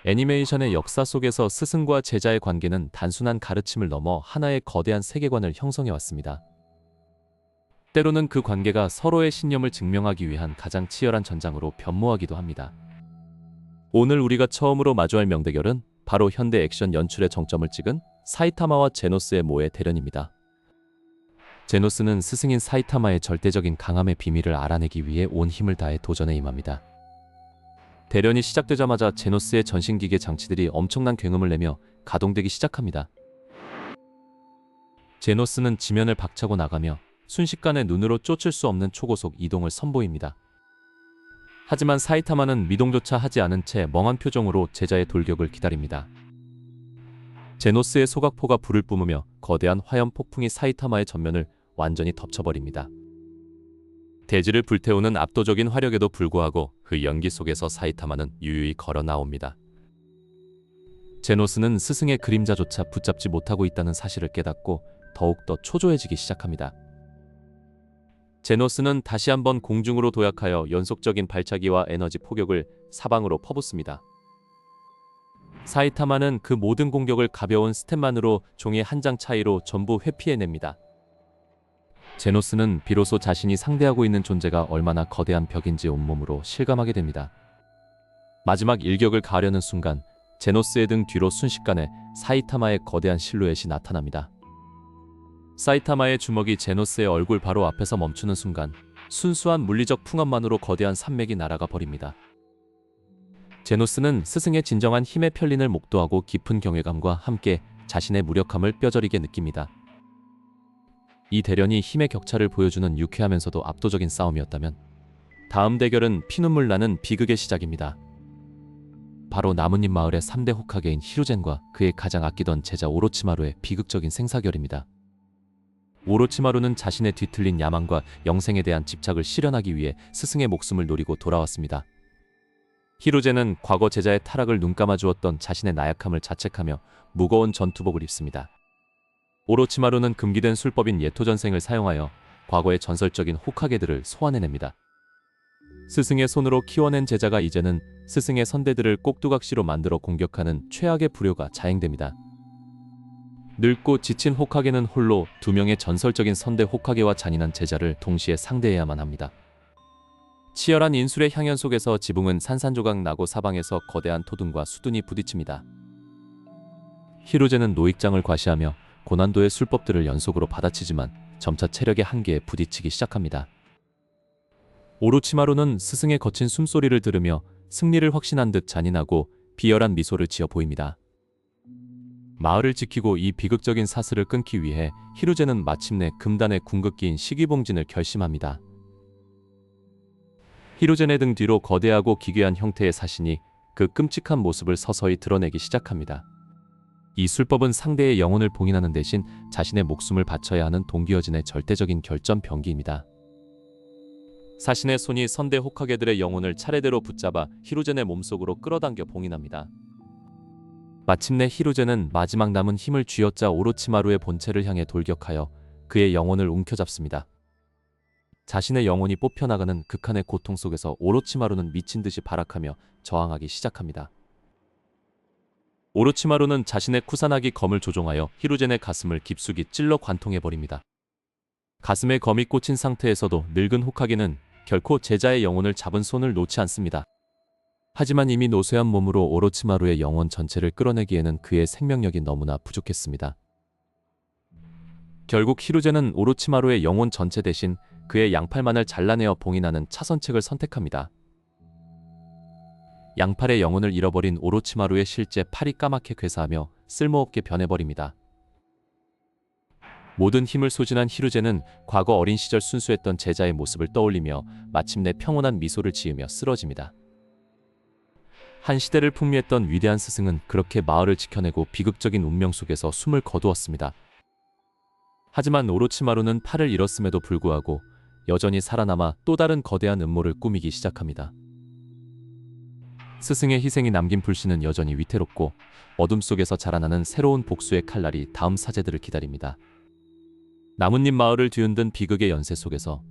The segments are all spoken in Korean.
애니메이션의 역사 속에서 스승과 제자의 관계는 단순한 가르침을 넘어 하나의 거대한 세계관을 형성해 왔습니다. 때로는 그 관계가 서로의 신념을 증명하기 위한 가장 치열한 전장으로 변모하기도 합니다. 오늘 우리가 처음으로 마주할 명대결은 바로 현대 액션 연출의 정점을 찍은 사이타마와 제노스의 모의 대련입니다. 제노스는 스승인 사이타마의 절대적인 강함의 비밀을 알아내기 위해 온 힘을 다해 도전에 임합니다. 대련이 시작되자마자 제노스의 전신기계 장치들이 엄청난 굉음을 내며 가동되기 시작합니다. 제노스는 지면을 박차고 나가며 순식간에 눈으로 쫓을 수 없는 초고속 이동을 선보입니다. 하지만 사이타마는 미동조차 하지 않은 채 멍한 표정으로 제자의 돌격을 기다립니다. 제노스의 소각포가 불을 뿜으며 거대한 화염 폭풍이 사이타마의 전면을 완전히 덮쳐버립니다. 대지를 불태우는 압도적인 화력에도 불구하고 그 연기 속에서 사이타마는 유유히 걸어 나옵니다. 제노스는 스승의 그림자조차 붙잡지 못하고 있다는 사실을 깨닫고 더욱더 초조해지기 시작합니다. 제노스는 다시 한번 공중으로 도약하여 연속적인 발차기와 에너지 포격을 사방으로 퍼붓습니다. 사이타마는 그 모든 공격을 가벼운 스텝만으로 종이 한 장 차이로 전부 회피해냅니다. 제노스는 비로소 자신이 상대하고 있는 존재가 얼마나 거대한 벽인지 온몸으로 실감하게 됩니다. 마지막 일격을 가하려는 순간 제노스의 등 뒤로 순식간에 사이타마의 거대한 실루엣이 나타납니다. 사이타마의 주먹이 제노스의 얼굴 바로 앞에서 멈추는 순간 순수한 물리적 풍압만으로 거대한 산맥이 날아가 버립니다. 제노스는 스승의 진정한 힘의 편린을 목도하고 깊은 경외감과 함께 자신의 무력함을 뼈저리게 느낍니다. 이 대련이 힘의 격차를 보여주는 유쾌하면서도 압도적인 싸움이었다면 다음 대결은 피눈물 나는 비극의 시작입니다. 바로 나뭇잎 마을의 3대 호카게인 히루젠과 그의 가장 아끼던 제자 오로치마루의 비극적인 생사결입니다. 오로치마루는 자신의 뒤틀린 야망과 영생에 대한 집착을 실현하기 위해 스승의 목숨을 노리고 돌아왔습니다. 히루젠은 과거 제자의 타락을 눈감아 주었던 자신의 나약함을 자책하며 무거운 전투복을 입습니다. 오로치마루는 금기된 술법인 예토전생을 사용하여 과거의 전설적인 호카게들을 소환해냅니다. 스승의 손으로 키워낸 제자가 이제는 스승의 선대들을 꼭두각시로 만들어 공격하는 최악의 불효가 자행됩니다. 늙고 지친 호카게는 홀로 2명의 전설적인 선대 호카게와 잔인한 제자를 동시에 상대해야만 합니다. 치열한 인술의 향연 속에서 지붕은 산산조각 나고 사방에서 거대한 토둔과 수둔이 부딪힙니다. 히루젠은 노익장을 과시하며 고난도의 술법들을 연속으로 받아치지만 점차 체력의 한계에 부딪히기 시작합니다. 오로치마루는 스승의 거친 숨소리를 들으며 승리를 확신한 듯 잔인하고 비열한 미소를 지어 보입니다. 마을을 지키고 이 비극적인 사슬을 끊기 위해 히루젠은 마침내 금단의 궁극기인 시기봉진을 결심합니다. 히루젠의 등 뒤로 거대하고 기괴한 형태의 사신이 그 끔찍한 모습을 서서히 드러내기 시작합니다. 이 술법은 상대의 영혼을 봉인하는 대신 자신의 목숨을 바쳐야 하는 동기어진의 절대적인 결점 병기입니다. 사신의 손이 선대 호카게들의 영혼을 차례대로 붙잡아 히루젠의 몸속으로 끌어당겨 봉인합니다. 마침내 히루젠은 마지막 남은 힘을 쥐어짜 오로치마루의 본체를 향해 돌격하여 그의 영혼을 움켜잡습니다. 자신의 영혼이 뽑혀나가는 극한의 고통 속에서 오로치마루는 미친 듯이 발악하며 저항하기 시작합니다. 오로치마루는 자신의 쿠사나기 검을 조종하여 히루젠의 가슴을 깊숙이 찔러 관통해버립니다. 가슴에 검이 꽂힌 상태에서도 늙은 호카게는 결코 제자의 영혼을 잡은 손을 놓지 않습니다. 하지만 이미 노쇠한 몸으로 오로치마루의 영혼 전체를 끌어내기에는 그의 생명력이 너무나 부족했습니다. 결국 히루젠은 오로치마루의 영혼 전체 대신 그의 양팔만을 잘라내어 봉인하는 차선책을 선택합니다. 양팔의 영혼을 잃어버린 오로치마루의 실제 팔이 까맣게 괴사하며 쓸모없게 변해버립니다. 모든 힘을 소진한 히루젠은 과거 어린 시절 순수했던 제자의 모습을 떠올리며 마침내 평온한 미소를 지으며 쓰러집니다. 한 시대를 풍미했던 위대한 스승은 그렇게 마을을 지켜내고 비극적인 운명 속에서 숨을 거두었습니다. 하지만 오로치마루는 팔을 잃었음에도 불구하고 여전히 살아남아 또 다른 거대한 음모를 꾸미기 시작합니다. 스승의 희생이 남긴 불씨는 여전히 위태롭고 어둠 속에서 자라나는 새로운 복수의 칼날이 다음 사제들을 기다립니다. 나뭇잎 마을을 뒤흔든 비극의 연쇄 속에서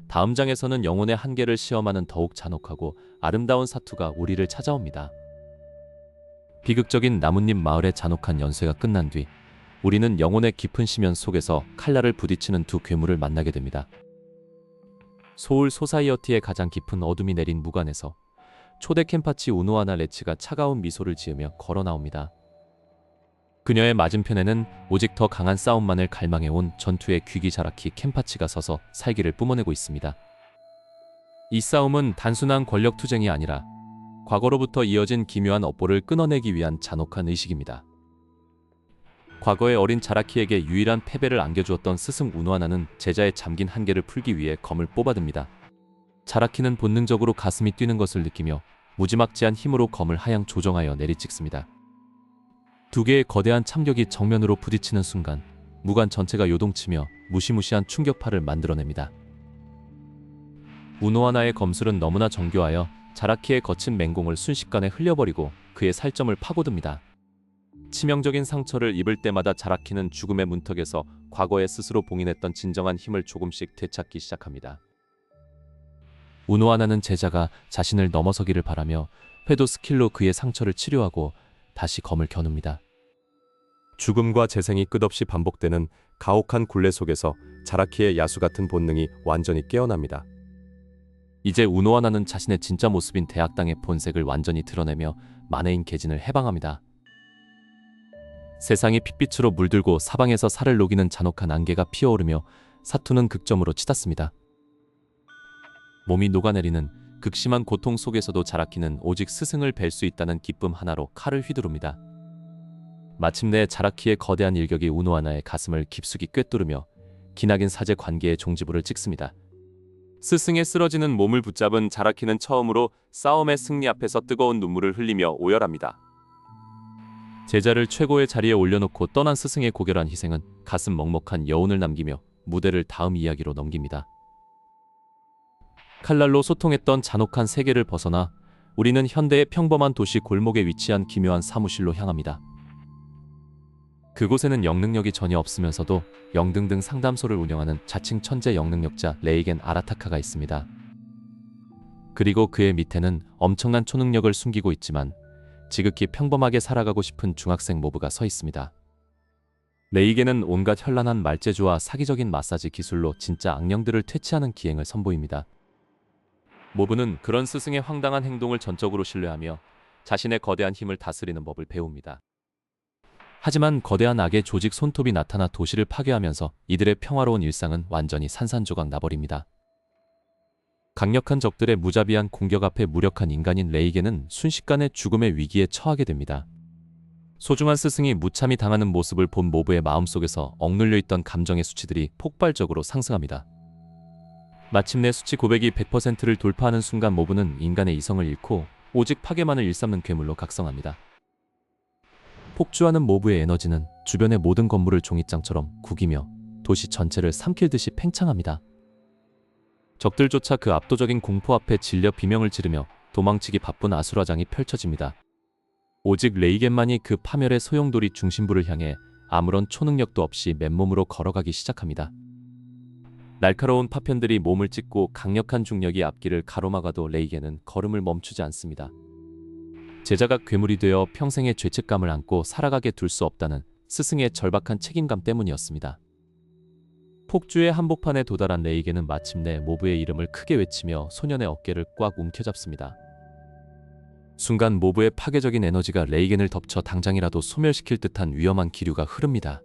다음 장에서는 영혼의 한계를 시험하는 더욱 잔혹하고 아름다운 사투가 우리를 찾아옵니다. 비극적인 나뭇잎 마을의 잔혹한 연쇄가 끝난 뒤 우리는 영혼의 깊은 심연 속에서 칼날을 부딪히는 두 괴물을 만나게 됩니다. 소울 소사이어티의 가장 깊은 어둠이 내린 무관에서 초대 켄파치 우노하나 레츠가 차가운 미소를 지으며 걸어 나옵니다. 그녀의 맞은편에는 오직 더 강한 싸움만을 갈망해온 전투의 귀기 자라키 켄파치가 서서 살기를 뿜어내고 있습니다. 이 싸움은 단순한 권력 투쟁이 아니라 과거로부터 이어진 기묘한 업보를 끊어내기 위한 잔혹한 의식입니다. 과거의 어린 자라키에게 유일한 패배를 안겨주었던 스승 우노하나는 제자의 잠긴 한계를 풀기 위해 검을 뽑아듭니다. 자라키는 본능적으로 가슴이 뛰는 것을 느끼며 무지막지한 힘으로 검을 하향 조정하여 내리찍습니다. 두 개의 거대한 참격이 정면으로 부딪히는 순간 무관 전체가 요동치며 무시무시한 충격파를 만들어냅니다. 우노하나의 검술은 너무나 정교하여 자라키의 거친 맹공을 순식간에 흘려버리고 그의 살점을 파고듭니다. 치명적인 상처를 입을 때마다 자라키는 죽음의 문턱에서 과거에 스스로 봉인했던 진정한 힘을 조금씩 되찾기 시작합니다. 우노하나는 제자가 자신을 넘어서기를 바라며 회도 스킬로 그의 상처를 치료하고 다시 검을 겨눕니다. 죽음과 재생이 끝없이 반복되는 가혹한 굴레 속에서 자라키의 야수 같은 본능이 완전히 깨어납니다. 이제 우노하나는 자신의 진짜 모습인 대학당의 본색을 완전히 드러내며 만해인 계진을 해방합니다. 세상이 핏빛으로 물들고 사방에서 살을 녹이는 잔혹한 안개가 피어오르며 사투는 극점으로 치닫습니다. 몸이 녹아내리는 극심한 고통 속에서도 자라키는 오직 스승을 뵐 수 있다는 기쁨 하나로 칼을 휘두릅니다. 마침내 자라키의 거대한 일격이 우노하나의 가슴을 깊숙이 꿰뚫으며 기나긴 사제 관계의 종지부를 찍습니다. 스승의 쓰러지는 몸을 붙잡은 자라키는 처음으로 싸움의 승리 앞에서 뜨거운 눈물을 흘리며 오열합니다. 제자를 최고의 자리에 올려놓고 떠난 스승의 고결한 희생은 가슴 먹먹한 여운을 남기며 무대를 다음 이야기로 넘깁니다. 칼날로 소통했던 잔혹한 세계를 벗어나 우리는 현대의 평범한 도시 골목에 위치한 기묘한 사무실로 향합니다. 그곳에는 영능력이 전혀 없으면서도 영등등 상담소를 운영하는 자칭 천재 영능력자 레이겐 아라타카가 있습니다. 그리고 그의 밑에는 엄청난 초능력을 숨기고 있지만 지극히 평범하게 살아가고 싶은 중학생 모브가 서 있습니다. 레이겐은 온갖 현란한 말재주와 사기적인 마사지 기술로 진짜 악령들을 퇴치하는 기행을 선보입니다. 모브는 그런 스승의 황당한 행동을 전적으로 신뢰하며 자신의 거대한 힘을 다스리는 법을 배웁니다. 하지만 거대한 악의 조직 손톱이 나타나 도시를 파괴하면서 이들의 평화로운 일상은 완전히 산산조각 나버립니다. 강력한 적들의 무자비한 공격 앞에 무력한 인간인 레이겐은 순식간에 죽음의 위기에 처하게 됩니다. 소중한 스승이 무참히 당하는 모습을 본 모브의 마음속에서 억눌려 있던 감정의 수치들이 폭발적으로 상승합니다. 마침내 수치 고백이 100%를 돌파하는 순간 모브는 인간의 이성을 잃고 오직 파괴만을 일삼는 괴물로 각성합니다. 폭주하는 모브의 에너지는 주변의 모든 건물을 종잇장처럼 구기며 도시 전체를 삼킬 듯이 팽창합니다. 적들조차 그 압도적인 공포 앞에 질려 비명을 지르며 도망치기 바쁜 아수라장이 펼쳐집니다. 오직 레이겐만이 그 파멸의 소용돌이 중심부를 향해 아무런 초능력도 없이 맨몸으로 걸어가기 시작합니다. 날카로운 파편들이 몸을 찢고 강력한 중력이 앞길을 가로막아도 레이겐은 걸음을 멈추지 않습니다. 제자가 괴물이 되어 평생의 죄책감을 안고 살아가게 둘 수 없다는 스승의 절박한 책임감 때문이었습니다. 폭주의 한복판에 도달한 레이겐은 마침내 모브의 이름을 크게 외치며 소년의 어깨를 꽉 움켜잡습니다. 순간 모브의 파괴적인 에너지가 레이겐을 덮쳐 당장이라도 소멸시킬 듯한 위험한 기류가 흐릅니다.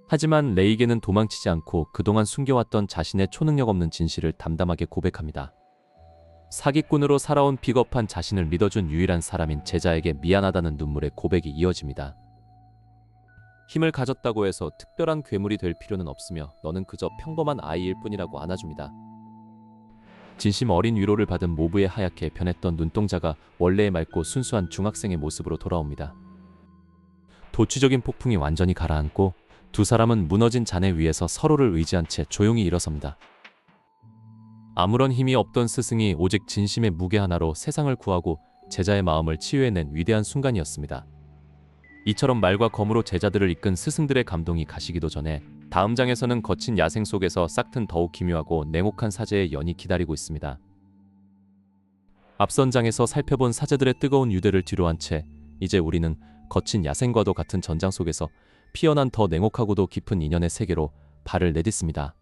하지만 레이겐은 도망치지 않고 그동안 숨겨왔던 자신의 초능력 없는 진실을 담담하게 고백합니다. 사기꾼으로 살아온 비겁한 자신을 믿어준 유일한 사람인 제자에게 미안하다는 눈물의 고백이 이어집니다. 힘을 가졌다고 해서 특별한 괴물이 될 필요는 없으며 너는 그저 평범한 아이일 뿐이라고 안아줍니다. 진심 어린 위로를 받은 모브의 하얗게 변했던 눈동자가 원래의 맑고 순수한 중학생의 모습으로 돌아옵니다. 도취적인 폭풍이 완전히 가라앉고 두 사람은 무너진 잔해 위에서 서로를 의지한 채 조용히 일어섭니다. 아무런 힘이 없던 스승이 오직 진심의 무게 하나로 세상을 구하고 제자의 마음을 치유해낸 위대한 순간이었습니다. 이처럼 말과 검으로 제자들을 이끈 스승들의 감동이 가시기도 전에 다음 장에서는 거친 야생 속에서 싹튼 더욱 기묘하고 냉혹한 사제의 연이 기다리고 있습니다. 앞선 장에서 살펴본 사제들의 뜨거운 유대를 뒤로한 채 이제 우리는 거친 야생과도 같은 전장 속에서 피어난 더 냉혹하고도 깊은 인연의 세계로 발을 내딛습니다.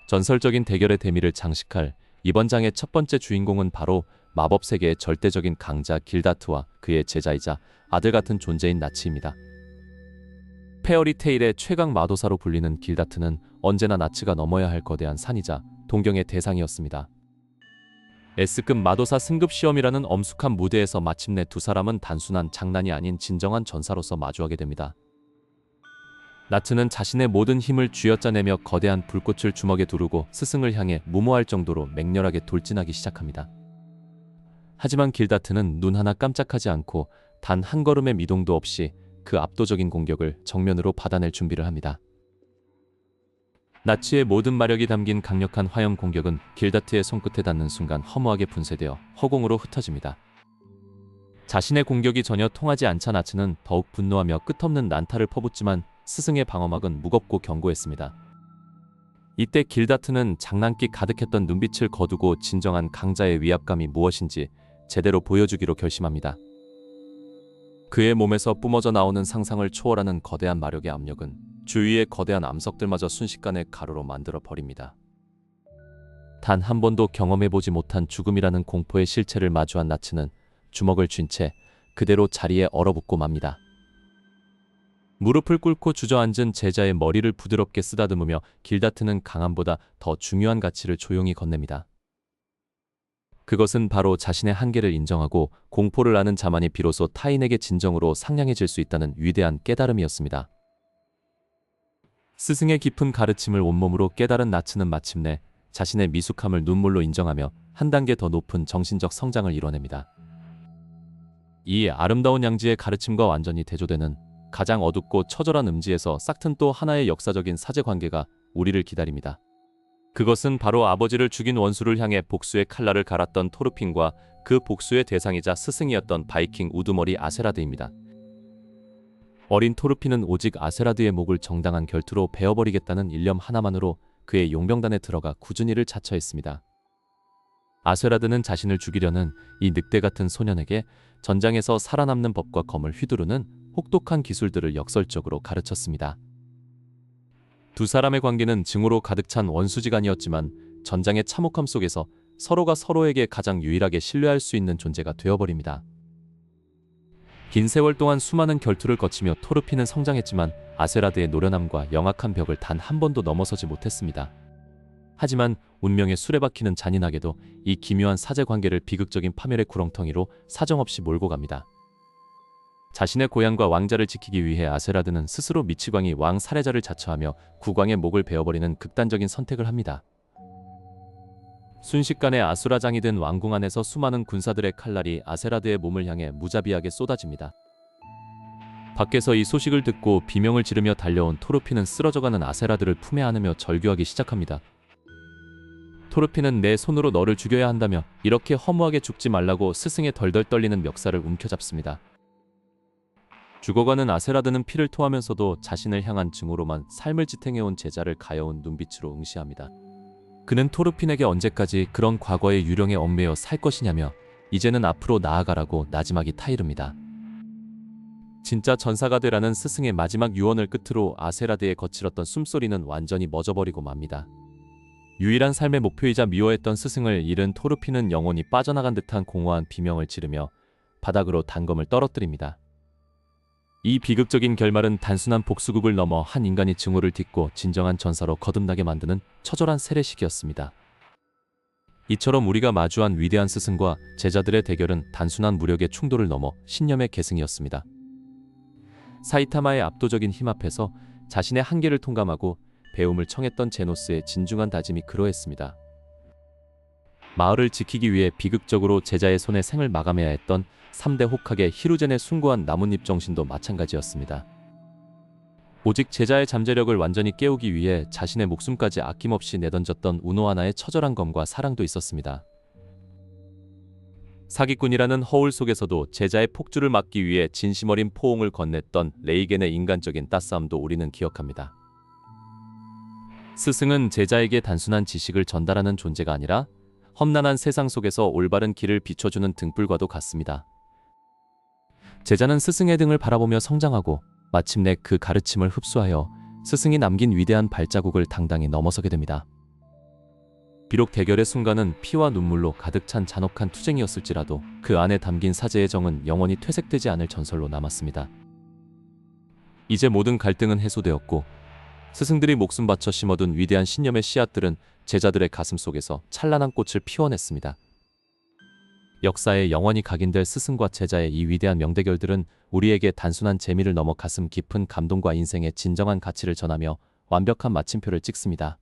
전설적인 대결의 대미를 장식할 이번 장의 첫 번째 주인공은 바로 마법 세계의 절대적인 강자 길다트와 그의 제자이자 아들 같은 존재인 나치입니다. 페어리테일의 최강 마도사로 불리는 길다트는 언제나 나치가 넘어야 할 거대한 산이자 동경의 대상이었습니다. S급 마도사 승급 시험이라는 엄숙한 무대에서 마침내 두 사람은 단순한 장난이 아닌 진정한 전사로서 마주하게 됩니다. 나츠는 자신의 모든 힘을 쥐어짜내며 거대한 불꽃을 주먹에 두르고 스승을 향해 무모할 정도로 맹렬하게 돌진하기 시작합니다. 하지만 길다트는 눈 하나 깜짝하지 않고 단 한 걸음의 미동도 없이 그 압도적인 공격을 정면으로 받아낼 준비를 합니다. 나치의 모든 마력이 담긴 강력한 화염 공격은 길다트의 손끝에 닿는 순간 허무하게 분쇄되어 허공으로 흩어집니다. 자신의 공격이 전혀 통하지 않자 나츠는 더욱 분노하며 끝없는 난타를 퍼붓지만 스승의 방어막은 무겁고 견고했습니다. 이때 길다트는 장난기 가득했던 눈빛을 거두고 진정한 강자의 위압감이 무엇인지 제대로 보여주기로 결심합니다. 그의 몸에서 뿜어져 나오는 상상을 초월하는 거대한 마력의 압력은 주위의 거대한 암석들마저 순식간에 가루로 만들어 버립니다. 단 한 번도 경험해보지 못한 죽음이라는 공포의 실체를 마주한 나츠는 주먹을 쥔 채 그대로 자리에 얼어붙고 맙니다. 무릎을 꿇고 주저앉은 제자의 머리를 부드럽게 쓰다듬으며 길다트는 강함보다 더 중요한 가치를 조용히 건넵니다. 그것은 바로 자신의 한계를 인정하고 공포를 아는 자만이 비로소 타인에게 진정으로 상냥해질 수 있다는 위대한 깨달음이었습니다. 스승의 깊은 가르침을 온몸으로 깨달은 나츠는 마침내 자신의 미숙함을 눈물로 인정하며 한 단계 더 높은 정신적 성장을 이뤄냅니다. 이 아름다운 양지의 가르침과 완전히 대조되는 가장 어둡고 처절한 음지에서 싹튼 또 하나의 역사적인 사제관계가 우리를 기다립니다. 그것은 바로 아버지를 죽인 원수를 향해 복수의 칼날을 갈았던 토르핀과 그 복수의 대상이자 스승이었던 바이킹 우두머리 아세라드입니다. 어린 토르핀은 오직 아세라드의 목을 정당한 결투로 베어버리겠다는 일념 하나만으로 그의 용병단에 들어가 꾸준히를 자처했습니다. 아세라드는 자신을 죽이려는 이 늑대 같은 소년에게 전장에서 살아남는 법과 검을 휘두르는 혹독한 기술들을 역설적으로 가르쳤습니다. 두 사람의 관계는 증오로 가득 찬 원수지간이었지만 전장의 참혹함 속에서 서로가 서로에게 가장 유일하게 신뢰할 수 있는 존재가 되어버립니다. 긴 세월 동안 수많은 결투를 거치며 토르핀은 성장했지만 아세라드의 노련함과 영악한 벽을 단 한 번도 넘어서지 못했습니다. 하지만 운명의 수레바퀴는 잔인하게도 이 기묘한 사제관계를 비극적인 파멸의 구렁텅이로 사정없이 몰고 갑니다. 자신의 고향과 왕자를 지키기 위해 아세라드는 스스로 미치광이 왕 살해자를 자처하며 국왕의 목을 베어버리는 극단적인 선택을 합니다. 순식간에 아수라장이 된 왕궁 안에서 수많은 군사들의 칼날이 아세라드의 몸을 향해 무자비하게 쏟아집니다. 밖에서 이 소식을 듣고 비명을 지르며 달려온 토르핀은 쓰러져가는 아세라드를 품에 안으며 절규하기 시작합니다. 토르핀은 내 손으로 너를 죽여야 한다며 이렇게 허무하게 죽지 말라고 스승의 덜덜 떨리는 멱살을 움켜잡습니다. 죽어가는 아세라드는 피를 토하면서도 자신을 향한 증오로만 삶을 지탱해온 제자를 가여운 눈빛으로 응시합니다. 그는 토르핀에게 언제까지 그런 과거의 유령에 얽매여 살 것이냐며 이제는 앞으로 나아가라고 나지막이 타이릅니다. 진짜 전사가 되라는 스승의 마지막 유언을 끝으로 아세라드의 거칠었던 숨소리는 완전히 멎어버리고 맙니다. 유일한 삶의 목표이자 미워했던 스승을 잃은 토르핀은 영혼이 빠져나간 듯한 공허한 비명을 지르며 바닥으로 단검을 떨어뜨립니다. 이 비극적인 결말은 단순한 복수극을 넘어 한 인간이 증오를 딛고 진정한 전사로 거듭나게 만드는 처절한 세례식이었습니다. 이처럼 우리가 마주한 위대한 스승과 제자들의 대결은 단순한 무력의 충돌을 넘어 신념의 계승이었습니다. 사이타마의 압도적인 힘 앞에서 자신의 한계를 통감하고 배움을 청했던 제노스의 진중한 다짐이 그러했습니다. 마을을 지키기 위해 비극적으로 제자의 손에 생을 마감해야 했던 3대 호카게 히루젠의 숭고한 나뭇잎 정신도 마찬가지였습니다. 오직 제자의 잠재력을 완전히 깨우기 위해 자신의 목숨까지 아낌없이 내던졌던 우노 하나의 처절한 검과 사랑도 있었습니다. 사기꾼이라는 허울 속에서도 제자의 폭주를 막기 위해 진심 어린 포옹을 건넸던 레이겐의 인간적인 따스함도 우리는 기억합니다. 스승은 제자에게 단순한 지식을 전달하는 존재가 아니라 험난한 세상 속에서 올바른 길을 비춰주는 등불과도 같습니다. 제자는 스승의 등을 바라보며 성장하고 마침내 그 가르침을 흡수하여 스승이 남긴 위대한 발자국을 당당히 넘어서게 됩니다. 비록 대결의 순간은 피와 눈물로 가득 찬 잔혹한 투쟁이었을지라도 그 안에 담긴 사제의 정은 영원히 퇴색되지 않을 전설로 남았습니다. 이제 모든 갈등은 해소되었고 스승들이 목숨 바쳐 심어둔 위대한 신념의 씨앗들은 제자들의 가슴 속에서 찬란한 꽃을 피워냈습니다. 역사에 영원히 각인될 스승과 제자의 이 위대한 명대결들은 우리에게 단순한 재미를 넘어 가슴 깊은 감동과 인생의 진정한 가치를 전하며 완벽한 마침표를 찍습니다.